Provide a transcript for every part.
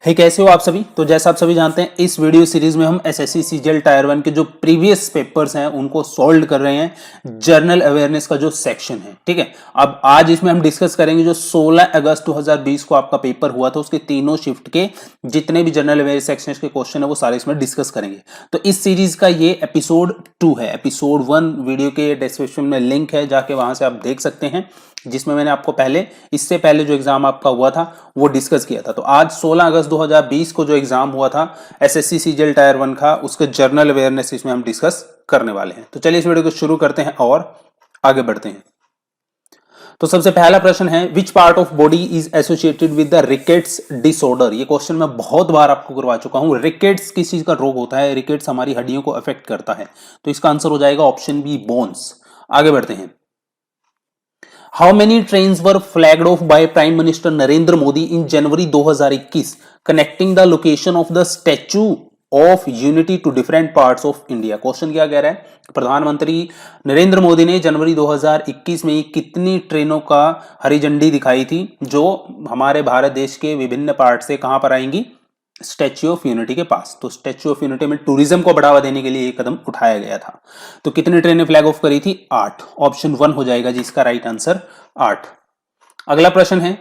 हे कैसे हो आप सभी। तो जैसा आप सभी जानते हैं इस वीडियो सीरीज में हम एसएससी सीजीएल टायर 1 के जो प्रीवियस पेपर्स हैं उनको सॉल्व कर रहे हैं जर्नल अवेयरनेस का जो सेक्शन है। ठीक है, अब आज इसमें हम डिस्कस करेंगे जो 16 अगस्त 2020 को आपका पेपर हुआ था उसके तीनों शिफ्ट के जितने भी जनरल अवेयरनेस सेक्शन के क्वेश्चन है वो सारे इसमें डिस्कस करेंगे। तो इस सीरीज का ये एपिसोड 2 है। एपिसोड 1 वीडियो के डिस्क्रिप्शन में लिंक है, जाके वहां से आप देख सकते हैं, जिसमें मैंने आपको इससे पहले जो एग्जाम आपका हुआ था वो डिस्कस किया था। तो आज 16 अगस्त 2020 को जो एग्जाम हुआ था एसएससी सीजीएल टायर 1 का, उसके जर्नल अवेयरनेस इसमें हम डिस्कस करने वाले हैं। तो चलिए इस वीडियो को शुरू करते हैं और आगे बढ़ते हैं। तो सबसे पहला प्रश्न है, which part of body is associated with the rickets disorder. ये क्वेश्चन मैं बहुत बार आपको करवा चुका हूं। रिकेट्स किस चीज का रोग होता है? रिकेट्स हमारी हड्डियों को अफेक्ट करता है। तो इसका आंसर हो जाएगा ऑप्शन बी, बोन्स। आगे बढ़ते हैं। How many trains were flagged off by Prime Minister Narendra Modi in January 2021 connecting the location of the Statue of Unity to different parts of India? Question क्या कह रहा है, प्रधानमंत्री नरेंद्र मोदी ने जनवरी 2021 में कितनी ट्रेनों का हरी झंडी दिखाई थी जो हमारे भारत देश के विभिन्न पार्ट से कहां पर आएंगी? स्टैच्यू ऑफ यूनिटी के पास। तो स्टैच्यू ऑफ यूनिटी में टूरिज्म को बढ़ावा देने के लिए ये कदम उठाया गया था। तो कितनी ट्रेनें फ्लैग ऑफ करी थी? 8। ऑप्शन 1 हो जाएगा जिसका राइट आंसर 8। अगला प्रश्न है,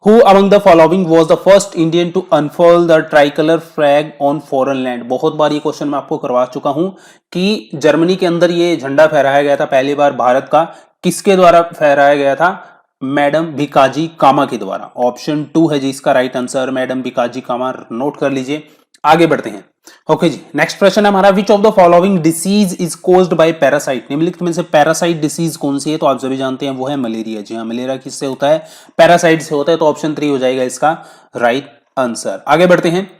who among the following was the first Indian to unfurl the tricolour flag on foreign land. बहुत बार ये क्वेश्चन मैं आपको करवा चुका हूं कि जर्मनी के अंदर ये झंडा फहराया गया था पहली बार भारत का, किसके द्वारा फहराया गया था? मैडम भिकाजी कामा के द्वारा। ऑप्शन 2 है जी इसका राइट आंसर, मैडम भिकाजी कामा। नोट कर लीजिए। आगे बढ़ते हैं। ओके जी, नेक्स्ट प्रश्न है हमारा, विच of the following disease is caused by parasite. निम्नलिखित में से पैरासाइट डिसीज कौन सी है? तो आप सभी जानते हैं वो है मलेरिया। जी हाँ, मलेरिया किससे होता है? पैरासाइट से होता है। तो ऑप्शन 3 हो जाएगा इसका राइट आंसर। आगे बढ़ते हैं।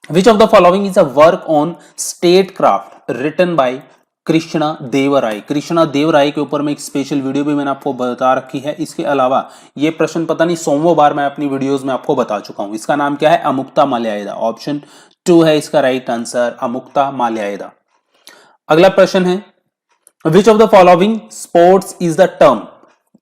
Which of the following is a work on statecraft written by Krishna Devaraya. Krishna Devaraya के ऊपर में एक स्पेशल वीडियो भी मैंने आपको बता रखी है। इसके अलावा ये प्रश्न पता नहीं 100वां बार मैं अपनी वीडियोस में आपको बता चुका हूं। इसका नाम क्या है? अमुक्ता माल्यायदा। ऑप्शन 2 है इसका राइट आंसर, अमुक्ता माल्यायदा। अगला प्रश्न है, which of the following sports is the term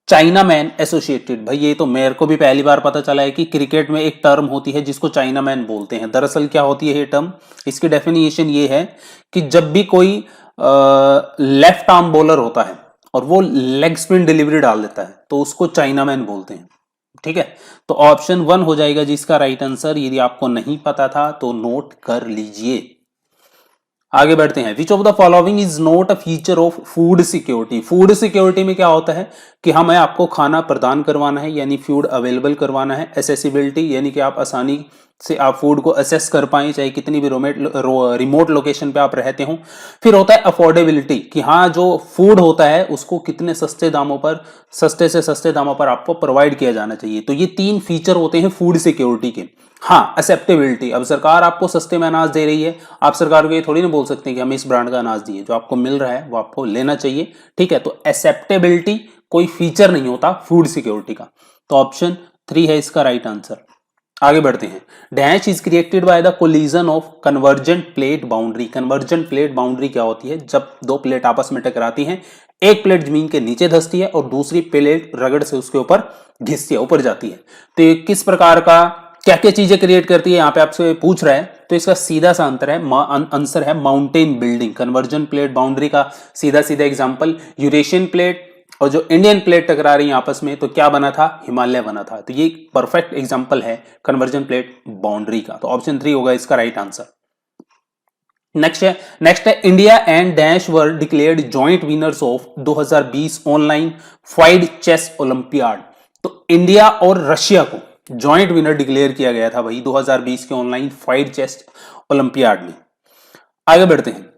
China man associated. भाई ये तो मेरे को भी पहली बार पता चला है कि क्रिकेट में एक टर्म होती है जिसको चाइना मैन बोलते हैं। दरअसल क्या होती है ये टर्म? इसकी डेफिनेशन ये है कि जब भी कोई लेफ्ट आर्म बॉलर होता है और वो लेग स्पिन डिलीवरी डाल देता है तो उसको चाइना मैन बोलते हैं। ठीक है, तो ऑप्शन 1 हो जाएगा जिसका राइट आंसर। यदि आपको नहीं पता था तो नोट कर लीजिए। आगे बढ़ते हैं। Which of the following is not a feature of food security. Food security में क्या होता है कि हमें आपको खाना प्रदान करवाना है, यानी फूड अवेलेबल करवाना है। एसेसिबिलिटी यानी कि आप आसानी से आप फूड को असेस कर पाए चाहे कितनी भी रिमोट लोकेशन पे आप रहते हो। फिर होता है अफोर्डेबिलिटी कि हाँ जो फूड होता है उसको कितने सस्ते से सस्ते दामों पर आपको प्रोवाइड किया जाना चाहिए। तो ये 3 फीचर होते हैं फूड सिक्योरिटी के। हाँ, एक्सेप्टेबिलिटी, अब सरकार आपको सस्ते में अनाज दे रही है, आप सरकार को ये थोड़ी ना बोल सकते हैं कि हमें इस ब्रांड का अनाज दिए, जो आपको मिल रहा है वो आपको लेना चाहिए। ठीक है, तो एक्सेप्टेबिलिटी कोई फीचर नहीं होता फूड सिक्योरिटी का। तो ऑप्शन 3 है इसका राइट आंसर। आगे बढ़ते हैं। Dash is created by the collision of convergent plate boundary. Convergent plate boundary क्या होती है? जब 2 प्लेट आपस में टकराती हैं, एक प्लेट जमीन के नीचे धंसती है और दूसरी प्लेट रगड़ से उसके ऊपर घिसती है, ऊपर जाती है। तो ये किस प्रकार का क्या क्या चीजें क्रिएट करती है, यहाँ पे आपसे पूछ रहा है। तो इसका सीधा सा आंसर है mountain building. Conversion plate boundary का सीधा सीधा एग्जांपल यूरेशियन प्लेट और जो इंडियन प्लेट टकरा रही है आपस में, तो क्या बना था? हिमालय बना था। तो ये परफेक्ट एग्जांपल है कन्वर्जन प्लेट बाउंड्री का। तो ऑप्शन 3 होगा इसका राइट आंसर। नेक्स्ट है India and dash were declared joint winners of 2020 online FIDE chess olympiad. तो इंडिया और रशिया को जॉइंट विनर डिक्लेयर किया गया था भाई 2020 के ऑनलाइन फाइड चेस ओलंपियाड में। आगे बढ़ते हैं।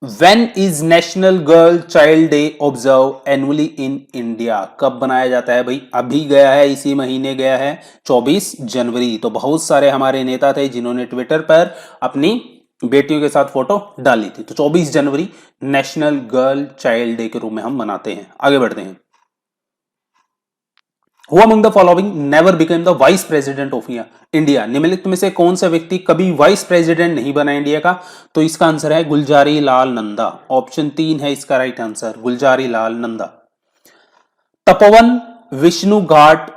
When is national girl child day observe annually in India. कब बनाया जाता है भाई? अभी गया है, इसी महीने गया है, 24 जनवरी। तो बहुत सारे हमारे नेता थे जिन्होंने ट्विटर पर अपनी बेटियों के साथ फोटो डाली थी। तो 24 जनवरी नेशनल गर्ल चाइल्ड डे के रूप में हम मनाते हैं। आगे बढ़ते हैं। Who among the following never became the vice president of India? निम्नलिखित में से कौन सा व्यक्ति कभी वाइस प्रेसिडेंट नहीं बना इंडिया का? तो इसका आंसर है गुलजारी लाल नंदा। ऑप्शन 3 है इसका right answer, Gulzari Lal Nanda. Tapovan Vishnu Ghat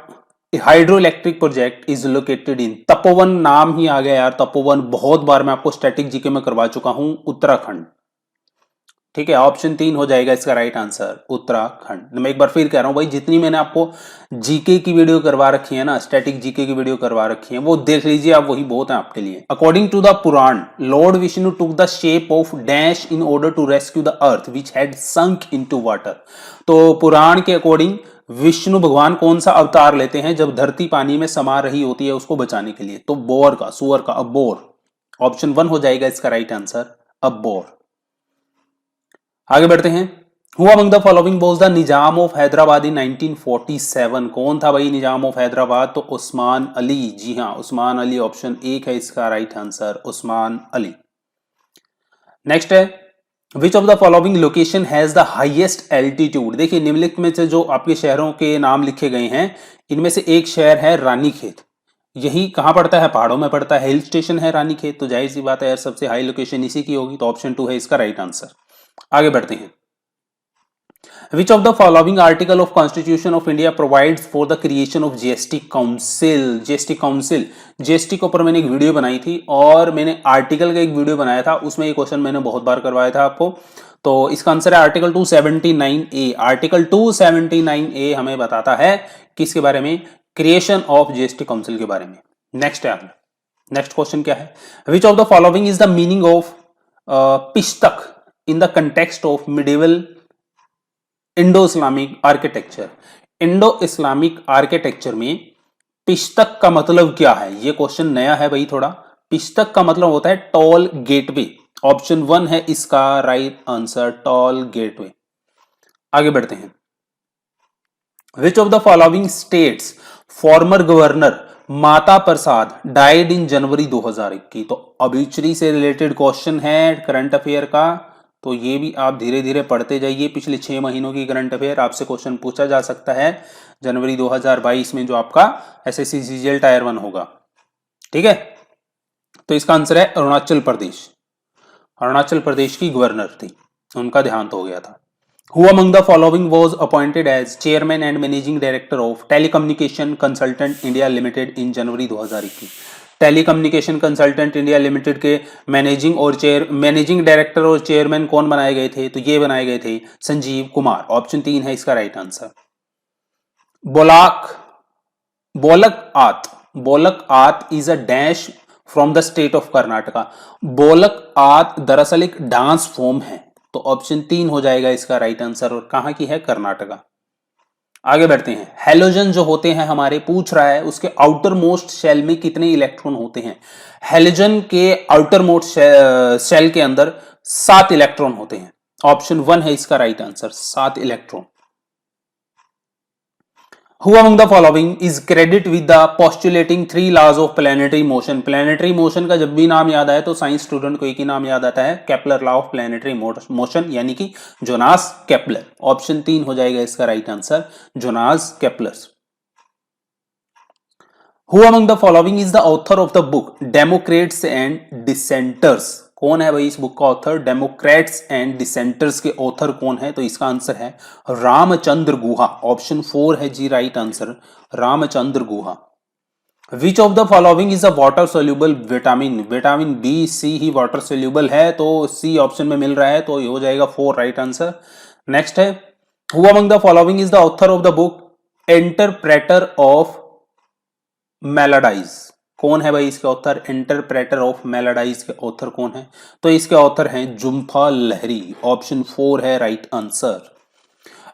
hydro electric project is located in, Tapovan नाम ही आ गया यार, तपोवन बहुत बार मैं आपको स्टैटिक जीके में करवा चुका हूं, उत्तराखंड। ठीक है, ऑप्शन 3 हो जाएगा इसका राइट आंसर, उत्तराखंड। मैं एक बार फिर कह रहा हूं भाई, जितनी मैंने आपको जीके की वीडियो करवा रखी है ना, स्टैटिक जीके की वीडियो करवा रखी है, वो देख लीजिए आप, वही बहुत है आपके लिए। According to the Purana, lord Vishnu took the shape of dash in order to rescue the earth which had sunk into water. तो पुराण के अकॉर्डिंग विष्णु भगवान कौन सा अवतार लेते हैं जब धरती पानी में समा रही होती है उसको बचाने के लिए? तो बोर का, सुअर का, अबोर। ऑप्शन 1 हो जाएगा इसका राइट आंसर, अबोर। आगे बढ़ते हैं। Who among the following was the Nizam of Hyderabad in 1947? कौन था भाई निजाम ऑफ हैदराबाद? तो उस्मान अली। जी हां, उस्मान अली। ऑप्शन 1 है इसका right answer, Osman Ali. Next है, which of the following location has the highest altitude? देखिए निम्नलिखित में से जो आपके शहरों के नाम लिखे गए हैं, इनमें से एक शहर है रानीखेत। यही कहां पड़ता है? पहाड़ों में पड़ता है, हिल स्टेशन है रानीखेत, तो जाहिर सी बात है यार, सबसे हाई लोकेशन इसी की होगी, तो ऑप्शन 2 है इसका राइट आंसर। आगे बढ़ते हैं। Which of the following article of Constitution of India provides for the creation of GST Council? GST Council, GST के ऊपर मैंने एक वीडियो बनाई थी और मैंने आर्टिकल का एक वीडियो बनाया था, उसमें ये क्वेश्चन मैंने बहुत बार करवाया था आपको। तो इसका आंसर है आर्टिकल 279A। आर्टिकल 279A हमें बताता है किसके बारे में? क्रिएशन ऑफ जीएसटी काउंसिल के बारे में। नेक्स्ट है, नेक्स्ट क्वेश्चन क्या है? Which of the following is the meaning of pishtaq in the context of medieval Indo Islamic architecture? Indo Islamic architecture में पिश्तक का मतलब क्या है? ये क्वेश्चन नया है भाई थोड़ा। पिश्तक का मतलब होता है टॉल गेटवे। ऑप्शन 1 है इसका राइट आंसर, टॉल गेटवे। आगे बढ़ते हैं। Which of the following states former governor Mata Prasad died in January 2021? तो ऑब्ituary से रिलेटेड क्वेश्चन है करंट अफेयर का, तो ये भी आप धीरे धीरे पढ़ते जाइए। पिछले 6 महीनों की करंट अफेयर आपसे क्वेश्चन पूछा जा सकता है जनवरी 2022 में, जो आपका एसएससी सीजीएल टायर 1 होगा। ठीक है, तो इसका आंसर है अरुणाचल प्रदेश। अरुणाचल प्रदेश की गवर्नर थी, उनका देहांत हो गया था। Who among the following was appointed as chairman and managing director of Telecommunication Consultant India Limited in January 2021? Telecommunication consultant India limited के मैनेजिंग डायरेक्टर और चेयरमैन कौन बनाए गए थे? तो ये बनाए गए थे संजीव कुमार। ऑप्शन 3 है इसका right answer. Bolak aat is a dash from the state of Karnataka. Bolak aat दरअसल एक डांस फॉर्म है, तो ऑप्शन 3 हो जाएगा इसका राइट आंसर, और कहां की है? कर्नाटका। आगे बढ़ते हैं। हैलोजन जो होते हैं हमारे, पूछ रहा है उसके आउटर मोस्ट शेल में कितने इलेक्ट्रॉन होते हैं? हैलोजन के आउटर मोस्ट शेल के अंदर 7 इलेक्ट्रॉन होते हैं। ऑप्शन 1 है इसका right answer, 7 electron. Who among the following is credited with the postulating 3 laws of planetary motion? Planetary motion का जब भी नाम याद आए तो साइंस स्टूडेंट को एक ही नाम याद आता है, Kepler law of planetary motion, यानी कि जोनास केपलर। ऑप्शन 3 हो जाएगा इसका right answer, Jonas Kepler. Who among the following is the author of the book Democrats and Dissenters? कौन है भाई इस बुक का ऑथर? डेमोक्रेट्स एंड डिसेंटर्स के ऑथर कौन है? तो इसका आंसर है रामचंद्र गुहा। ऑप्शन 4 है जी right answer, Ramachandra Guha. Which of the following is a water soluble vitamin? Vitamin B C ही वाटर सोल्यूबल है, तो सी ऑप्शन में मिल रहा है, तो ये हो जाएगा 4 राइट आंसर। नेक्स्ट है, who among the following is the author of the book interpreter of maladies? कौन है भाई इसके ऑथर? इंटरप्रेटर ऑफ मेलोडाइज के ऑथर कौन है? तो इसके ऑथर हैं जुम्फा लहरी। ऑप्शन 4 है right answer.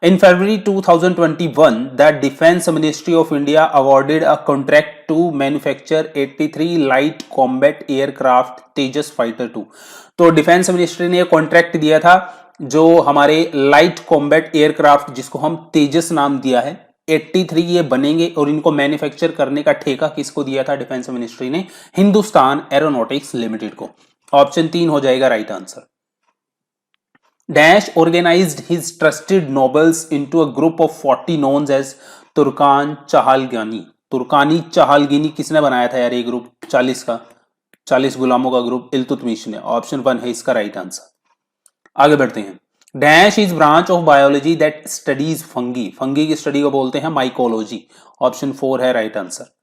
In February 2021, the Defense Ministry of India awarded a contract to manufacture 83 light combat aircraft Tejas Fighter 2। तो डिफेंस मिनिस्ट्री ने कॉन्ट्रैक्ट दिया था जो हमारे लाइट कॉम्बैट एयरक्राफ्ट, जिसको हम तेजस नाम दिया है, 83 ये बनेंगे, और इनको मैन्युफैक्चर करने का ठेका किसको दिया था डिफेंस मिनिस्ट्री ने? हिंदुस्तान एरोनॉटिक्स लिमिटेड को। ऑप्शन 3 हो जाएगा right answer. Dash organised his trusted nobles into a group of 40 known as Turkan Chahalgani. Turkani Chahalgani किसने बनाया था यार ये ग्रुप? 40 गुलामों का ग्रुप इल्तुतमिश ने। ऑप्शन 1 है इसका राइट आंसर। आगे बढ़ते हैं। Dash is branch of biology that studies fungi, fungi की स्टडी को बोलते हैं माइकोलॉजी। ऑप्शन 4 है right answer.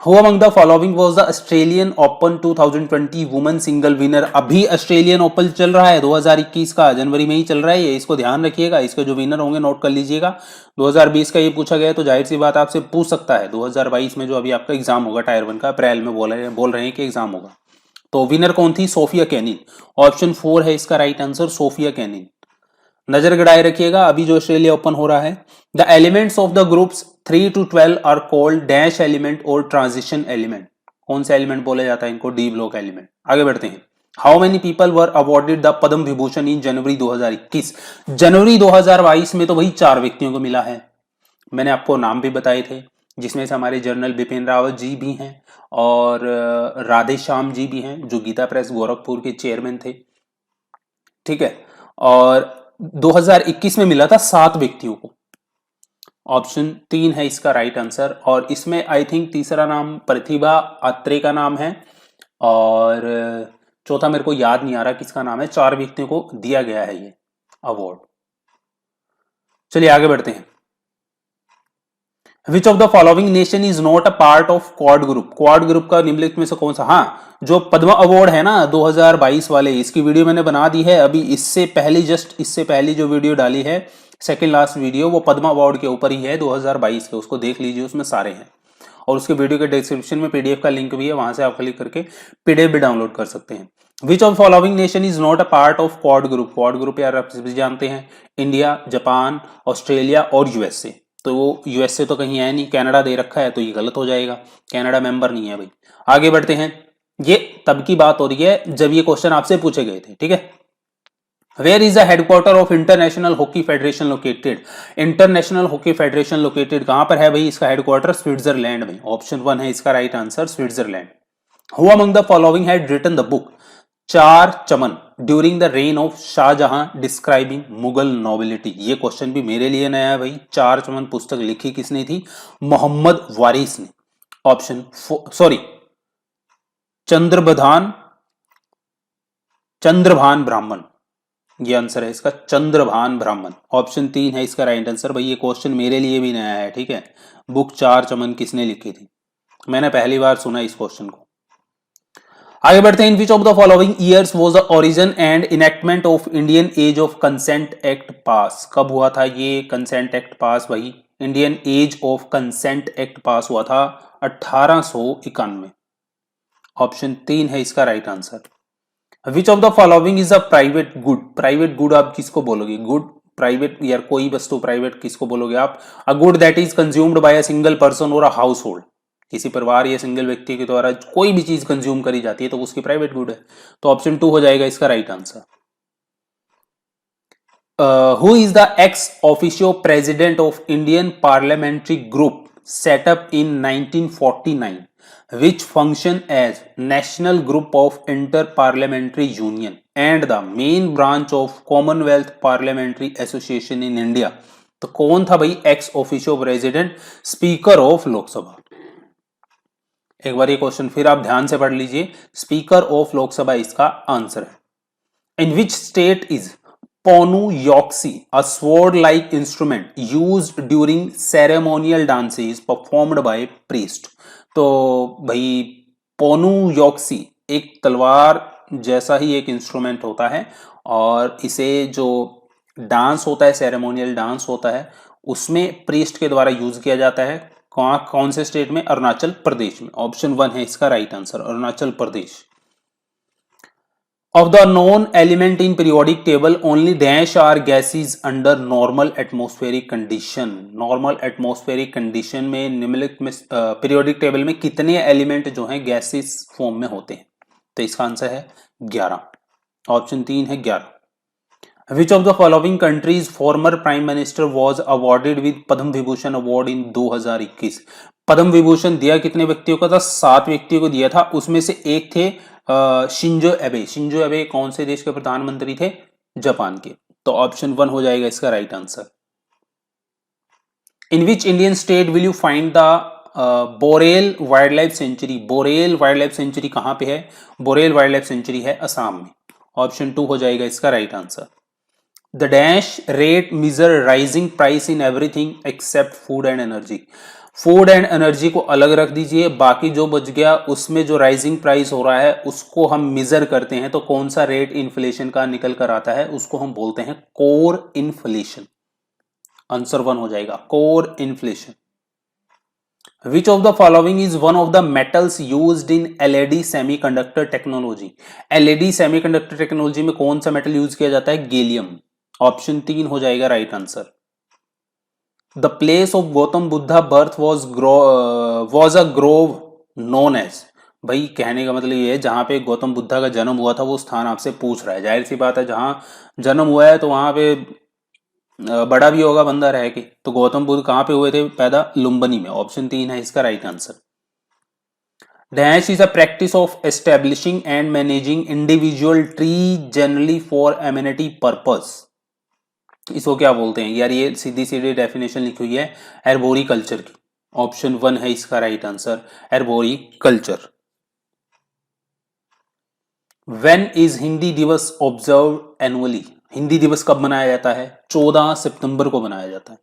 Who among the following was the Australian Open 2020 women single winner? अभी ऑस्ट्रेलियन ओपन चल रहा है 2021 का, जनवरी में ही चल रहा है ये, इसको ध्यान रखिएगा। इसके जो विनर होंगे नोट कर लीजिएगा। 2020 का ये पूछा गया तो जाहिर सी बात आपसे पूछ सकता है 2022 में जो अभी आपका एग्जाम होगा टायर 1 का, अप्रैल में बोल रहे हैं कि एग्जाम होगा। तो विनर कौन थी? Sofia Kenin. ऑप्शन 4 है इसका राइट आंसर, सोफिया केनिन। नजर गड़ाए रखिएगा अभी जो ऑस्ट्रेलिया ओपन हो रहा है। The elements of the groups 3 to 12 are called dash element और ट्रांजिशन एलिमेंट। कौन सा एलिमेंट बोला जाता है इनको? D block element. आगे बढ़ते हैं। How many people were awarded the Padma Vibhushan in January 2021? जनवरी 2022 में तो वही 4 व्यक्तियों को मिला है। मैंने आपको नाम भी बताए थे, जिसमें से हमारे जनरल बिपिन रावत जी भी हैं और राधे श्याम जी भी हैं, जो गीता प्रेस गोरखपुर के चेयरमैन थे। ठीक है, और 2021 में मिला था 7 व्यक्तियों को। ऑप्शन 3 है इसका राइट आंसर। और इसमें आई थिंक तीसरा नाम प्रतिभा अत्रे का नाम है और चौथा मेरे को याद नहीं आ रहा किसका नाम है। 4 व्यक्तियों को दिया गया है ये अवार्ड। चलिए आगे बढ़ते हैं। Which of the following nation is not a part of quad group? Quad group का निम्नलिखित में से कौन सा? हाँ, जो पद्म अवार्ड है ना 2022 वाले, इसकी वीडियो मैंने बना दी है अभी। इससे पहले जो वीडियो डाली है, सेकंड लास्ट वीडियो, वो पद्म अवार्ड के ऊपर ही है 2022 के। उसको देख लीजिए, उसमें सारे हैं। और उसके वीडियो के डिस्क्रिप्शन में पीडीएफ का लिंक भी है, वहां से आप क्लिक करके पीडीएफ भी डाउनलोड कर सकते हैं। Which of following nation is not a part of quad group? Quad group यार आप सभी जानते हैं, इंडिया, जापान, ऑस्ट्रेलिया और यूएसए। तो वो यूएसए तो कहीं है नहीं, कनाडा दे रखा है, तो ये गलत हो जाएगा, कनाडा मेंबर नहीं है भाई। आगे बढ़ते हैं। ये तब की बात हो रही है जब ये क्वेश्चन आपसे पूछे गए थे। ठीक है, where is the headquarter of international hockey federation located? International hockey federation located कहां पर है भाई? इसका हेडक्वार्टर स्विट्जरलैंड में। ऑप्शन 1 है इसका right answer, Switzerland. Who among the following had written the book Chahar Chaman during the reign of Shah Jahan describing Mughal nobility? ये question भी मेरे लिए नया है भाई। चार चमन पुस्तक लिखी किसने थी? मोहम्मद वारिस ने। ऑप्शन चंद्रभान ब्राह्मण, ये आंसर है इसका, चंद्रभान ब्राह्मण। ऑप्शन 3 है इसका राइट आंसर। भाई ये क्वेश्चन मेरे लिए भी नया है। ठीक है, बुक चार चमन किसने लिखी थी? मैंने पहली बार सुना इस क्वेश्चन को। आगे बढ़ते हैं। In which of the following years was the origin and enactment of Indian age of consent act pass? कब हुआ था ये कंसेंट एक्ट पास भाई? Indian age of consent act pass हुआ था 1891। ऑप्शन 3 है इसका right answer. Which of the following is a private good? Private good आप किसको बोलोगे? गुड प्राइवेट, यार कोई वस्तु प्राइवेट किसको बोलोगे आप? A good that is consumed by a single person और अ हाउस होल्ड। किसी परिवार या सिंगल व्यक्ति के द्वारा कोई भी चीज कंज्यूम करी जाती है तो उसकी प्राइवेट गुड है। तो ऑप्शन 2 हो जाएगा इसका right answer. Who is the ex officio president of Indian parliamentary group setup in 1949 which function as national group of inter-parliamentary union and the main branch of Commonwealth Parliamentary Association in India? तो कौन था भाई ex officio president? Speaker of Lok Sabha. एक बार ये question फिर आप ध्यान से पढ़ लीजिए। स्पीकर ऑफ लोकसभा इसका आंसर है। In which state is Ponu Yoksi a sword like instrument used during ceremonial dances performed by priest? तो भाई पोनु योक्सी एक तलवार जैसा ही एक इंस्ट्रूमेंट होता है और इसे जो डांस होता है, सेरेमोनियल डांस होता है, उसमें प्रीस्ट के द्वारा यूज किया जाता है। कौन से स्टेट में? अरुणाचल प्रदेश में। ऑप्शन 1 है इसका right answer, Arunachal Pradesh. Of the non element in periodic table only dash are gases under normal atmospheric condition? Normal atmospheric condition में निम्नलिखित में पीरियोडिक टेबल में कितने एलिमेंट जो हैं गैसेस फॉर्म में होते हैं? तो इसका आंसर है 11। ऑप्शन 3 है 11। Which of the following countries former prime minister was awarded with Padma Vibhushan award in 2021? Padma Vibhushan दिया कितने व्यक्तियों को था? 7 व्यक्तियों को दिया था। उसमें से एक थे शिंजो एबे। शिंजो एबे कौन से देश के प्रधानमंत्री थे? जापान के। तो ऑप्शन 1 हो जाएगा इसका right answer. In which Indian state will you find the Barail wild life sanctuary? Barail wild life sanctuary कहां पे है? बोरेल वाइल्ड लाइफ सेंचुरी है असम में। ऑप्शन 2 हो जाएगा इसका right answer. The dash rate measure rising price in everything except food and energy. Food and energy को अलग रख दीजिए, बाकी जो बच गया उसमें जो राइजिंग प्राइस हो रहा है उसको हम मेजर करते हैं, तो कौन सा रेट इन्फ्लेशन का निकल कर आता है उसको हम बोलते हैं कोर इन्फ्लेशन। आंसर 1 हो जाएगा core inflation. Which of the following is one of the metals used in LED semiconductor technology? LED semiconductor technology में कौन सा मेटल यूज किया जाता है? गैलियम। ऑप्शन 3 हो जाएगा right answer. The place of Gautam Buddha birth was a grove known as. भाई कहने का मतलब ये है जहां पे गौतम बुद्धा का जन्म हुआ था वो स्थान आपसे पूछ रहा है। जाहिर सी बात है जहां जन्म हुआ है तो वहां पे बड़ा भी होगा बंदा रह के। तो गौतम बुद्ध कहां पे हुए थे पैदा? लुम्बिनी में। ऑप्शन 3 है इसका right answer. Dash is a practice of establishing and managing individual tree generally for immunity purpose. इसको क्या बोलते हैं यार? ये सीधी सीधी डेफिनेशन लिखी हुई है एर्बोरी कल्चर की। ऑप्शन 1 है इसका right answer arboriculture. When is Hindi Diwas observe annually? Hindi दिवस कब मनाया जाता है? 14 सितंबर को मनाया जाता है।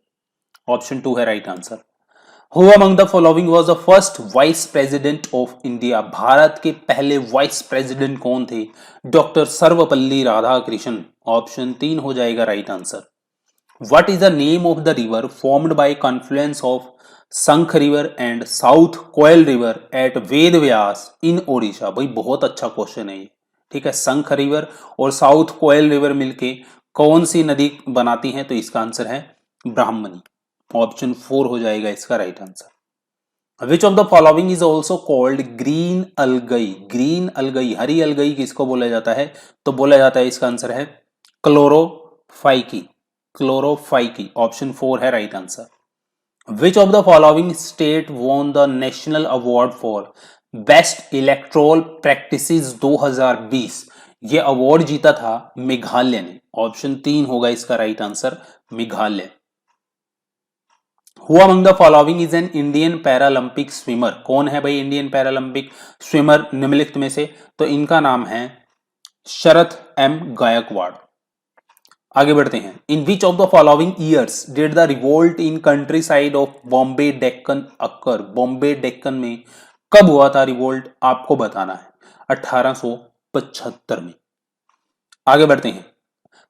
ऑप्शन 2 है right answer. Who among the following was the first vice president of India? Bharat के पहले वाइस प्रेसिडेंट कौन थे? डॉक्टर सर्वपल्ली राधाकृष्णन। ऑप्शन 3 हो जाएगा right answer. What is the name of the river formed by confluence of Sankh river and south Koel river at Ved Vyas in Odisha? भाई बहुत अच्छा question है ये। ठीक है, संख रिवर और साउथ कोयल रिवर मिलके कौन सी नदी बनाती हैं? तो इसका आंसर है ब्राह्मणी। ऑप्शन 4 हो जाएगा इसका right answer. Which of the following is also called green अलगई? Green अलगई, हरी अलगई किसको बोला जाता है? तो बोला जाता है इसका आंसर है क्लोरोफाइकी। क्लोरोफाइकी। ऑप्शन 4 है right answer. Which of the following state won the national award for best electoral practices 2020? ये अवार्ड जीता था मेघालय ने। ऑप्शन 3 होगा इसका right answer Meghalaya. Who among the following is an Indian Paralympic swimmer? कौन है भाई इंडियन पैरालंपिक स्विमर निम्नलिखित में से? तो इनका नाम है शरद एम गायकवाड़। आगे बढ़ते हैं। In which of the following years did the revolt in countryside of Bombay Deccan occur? Bombay Deccan में कब हुआ था रिवोल्ट? आपको बताना है 1875 में। आगे बढ़ते हैं।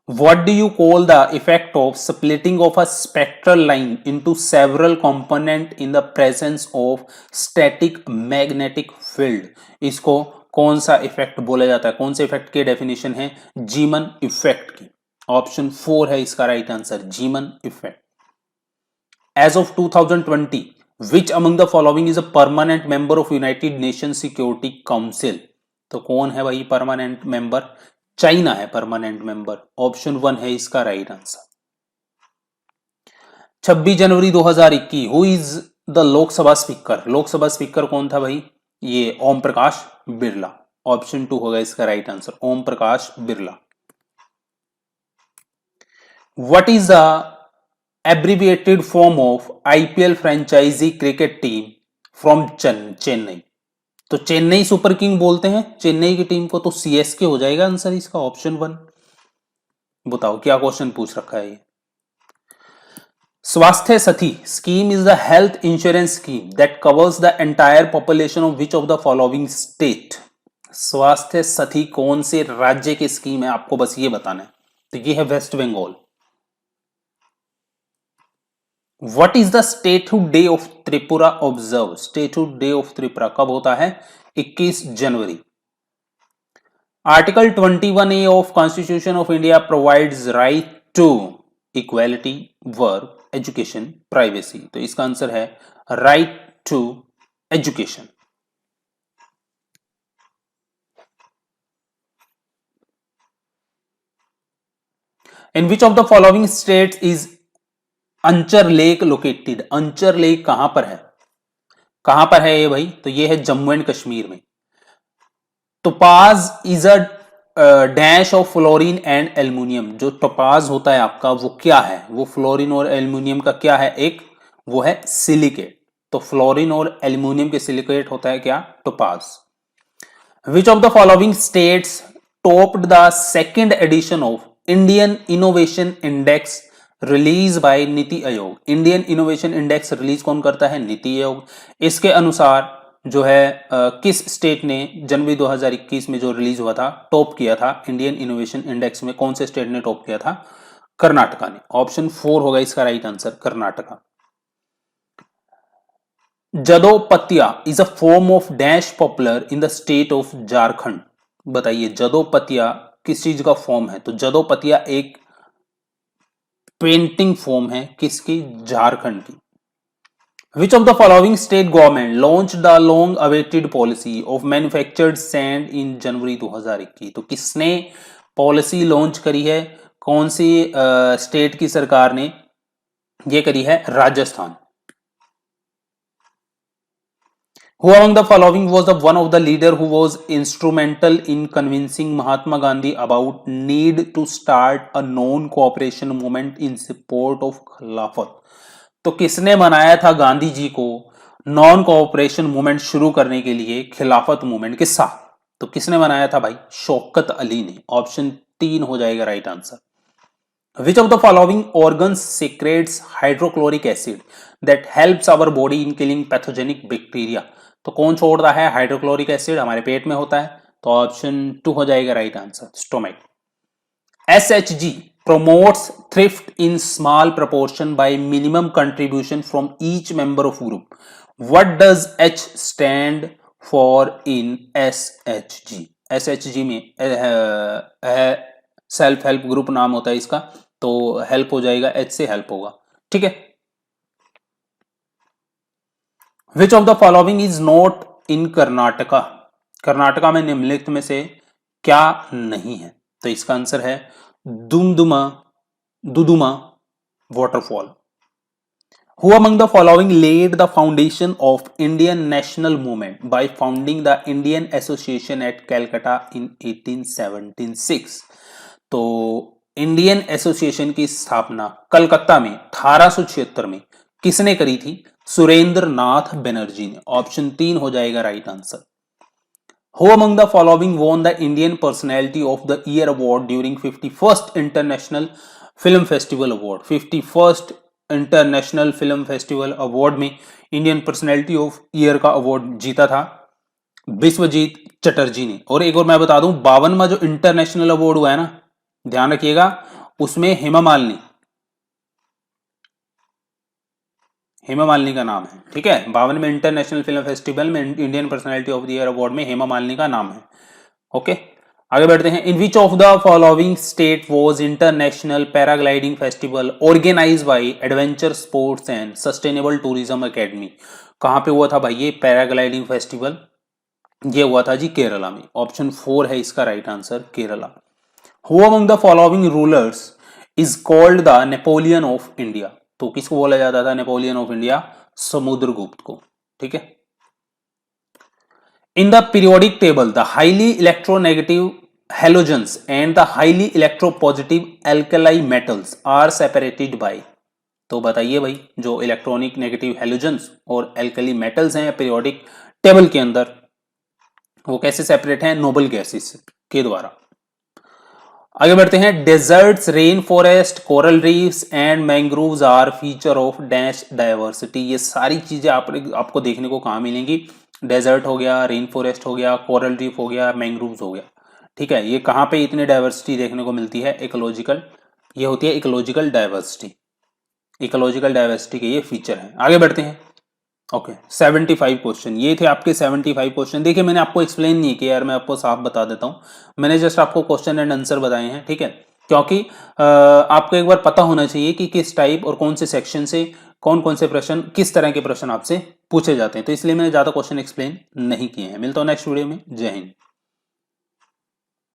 What do you call the effect of splitting of a spectral line into several components in the presence of static magnetic field? इसको कौन सा इफेक्ट बोला जाता है? कौन से इफेक्ट की डेफिनेशन है? जीमन इफेक्ट की। ऑप्शन 4 है इसका right answer जीमन effect. As of 2020, which among the following is a permanent member of United Nations Security Council? तो कौन है भाई परमानेंट मेंबर? चाइना है परमानेंट मेंबर। ऑप्शन 1 है इसका right answer. 26 January 2021 who is the Lok Sabha speaker? Lok Sabha speaker कौन था भाई? ये ओम प्रकाश बिरला। ऑप्शन 2 होगा इसका right answer Om Prakash Birla. What is the abbreviated form of IPL franchise cricket team from Chennai? तो चेन्नई सुपर किंग बोलते हैं चेन्नई की टीम को, तो सीएसके हो जाएगा आंसर इसका ऑप्शन 1। बताओ क्या क्वेश्चन पूछ रखा है ये। स्वास्थ्य साथी scheme is the health insurance scheme that covers the entire population of which of the following state? स्वास्थ्य साथी कौन से राज्य की स्कीम है? आपको बस ये बताना है। तो ये है West Bengal. What is the statehood day of Tripura observe? Statehood day of Tripura कब होता है? 21 जनवरी। Article 21A of constitution of India provides right to equality, work, education, privacy. तो इसका आंसर है right to education. In which of the following states is Anchar lake located? Anchar lake कहां पर है? कहां पर है ये भाई? तो ये है जम्मू एंड कश्मीर में। Topaz is a dash of fluorine and aluminium. जो टोपाज होता है आपका वो क्या है? वो फ्लोरीन और एल्युमिनियम का क्या है? एक वो है सिलिकेट। तो फ्लोरीन और एल्युमिनियम के सिलिकेट होता है क्या? Topaz. Which of the following states topped the second edition of Indian innovation index release by NITI Aayog. Indian innovation index release कौन करता है? नीति आयोग। इसके अनुसार जो है किस स्टेट ने जनवरी 2021 में जो रिलीज हुआ था, टॉप किया था इंडियन इनोवेशन इंडेक्स में, कौन से स्टेट ने टॉप किया था? कर्नाटका ने। ऑप्शन 4 होगा इसका right answer, Karnataka. Jadopatia is a form of dash popular in the state of Jharkhand. बताइए जदोपतिया किस चीज का फॉर्म है? तो जदोपतिया एक पेंटिंग फॉर्म है किसकी? झारखंड की। Which of the following state government launched the long awaited policy of manufactured sand in जनवरी 2021? तो किसने पॉलिसी लॉन्च करी है? कौन सी स्टेट की सरकार ने ये करी है? Rajasthan. Who among the following was the one of the leader who was instrumental in convincing Mahatma Gandhi about need to start a non-cooperation movement in support of खिलाफत? तो किसने मनाया था गांधी जी को नॉन कोऑपरेशन मूवमेंट शुरू करने के लिए, खिलाफत मूवमेंट के साथ? तो किसने मनाया था भाई? शौकत अली ने। ऑप्शन 3 हो जाएगा right answer. Which of the following organs secretes hydrochloric acid that helps our body in killing pathogenic bacteria? तो कौन छोड़ता है हाइड्रोक्लोरिक एसिड? हमारे पेट में होता है। तो ऑप्शन 2 हो जाएगा right answer, stomach. SHG promotes thrift in small proportion by minimum contribution from each member of group. What does H stand for in SHG? SHG में सेल्फ हेल्प ग्रुप नाम होता है इसका, तो हेल्प हो जाएगा, H से हेल्प होगा। ठीक है। Which of the following is not in Karnataka? Karnataka में निम्नलिखित में से क्या नहीं है? तो इसका आंसर है Duduma waterfall. Who among the following laid the foundation of Indian national movement by founding the Indian Association at Calcutta in 1876? तो इंडियन एसोसिएशन की स्थापना कलकत्ता में 1876 में किसने करी थी? सुरेंद्र नाथ बनर्जी ने। ऑप्शन 3 हो जाएगा right answer. Who among the following won the Indian Personality of the Year award during 51st International Film Festival Award? 51st international film festival award में इंडियन पर्सनैलिटी ऑफ ईयर का अवार्ड जीता था विश्वजीत चटर्जी ने। और एक और मैं बता दूं, 52वां जो इंटरनेशनल अवार्ड हुआ है ना, ध्यान रखिएगा, उसमें हेमा मालिनी का नाम है। ठीक है, 52 में इंटरनेशनल फिल्म फेस्टिवल में Indian personality of the year award में हेमा मालिनी का नाम है। ओके, आगे बढ़ते हैं। In which of the following state was international paragliding festival organise by adventure sports and sustainable tourism academy? कहां पे हुआ था भाई ये पैराग्लाइडिंग फेस्टिवल? ये हुआ था जी केरला में। ऑप्शन 4 है इसका right answer, Kerala. Who among the following rulers is called the Napoleon of India? तो किसको बोला जाता था नेपोलियन ऑफ इंडिया? समुद्रगुप्त को। ठीक है। In the periodic table, the highly electronegative halogens and the highly electropositive alkali metals are separated by? तो बताइए भाई, जो इलेक्ट्रॉनिक नेगेटिव हेलोजेंस और एल्कली मेटल्स हैं पीरियोडिक टेबल के अंदर, वो कैसे सेपरेट हैं? नोबल गैसेस के द्वारा। आगे बढ़ते हैं। Deserts, rain forest, coral reefs and mangroves are feature of dash diversity? ये सारी चीजें आपको देखने को कहां मिलेंगी? डेजर्ट हो गया, रेन फॉरेस्ट हो गया, कोरल रीफ हो गया, मैंग्रोव्स हो गया। ठीक है, ये कहां पे इतनी डाइवर्सिटी देखने को मिलती है? इकोलॉजिकल, ये होती है इकोलॉजिकल डाइवर्सिटी। इकोलॉजिकल डाइवर्सिटी के ये फीचर हैं। आगे बढ़ते हैं। ओके, 75 क्वेश्चन, ये थे आपके 75 क्वेश्चन। देखिए, मैंने आपको एक्सप्लेन नहीं किया यार, मैं आपको साफ बता देता हूं, मैंने जस्ट आपको क्वेश्चन एंड आंसर बताए हैं। ठीक है, क्योंकि आपको एक बार पता होना चाहिए कि किस टाइप और कौन से सेक्शन से कौन कौन से प्रश्न, किस तरह के प्रश्न आपसे पूछे जाते हैं, तो इसलिए मैंने ज्यादा क्वेश्चन एक्सप्लेन नहीं किए हैं। मिलता हूं नेक्स्ट वीडियो में। जय हिंद।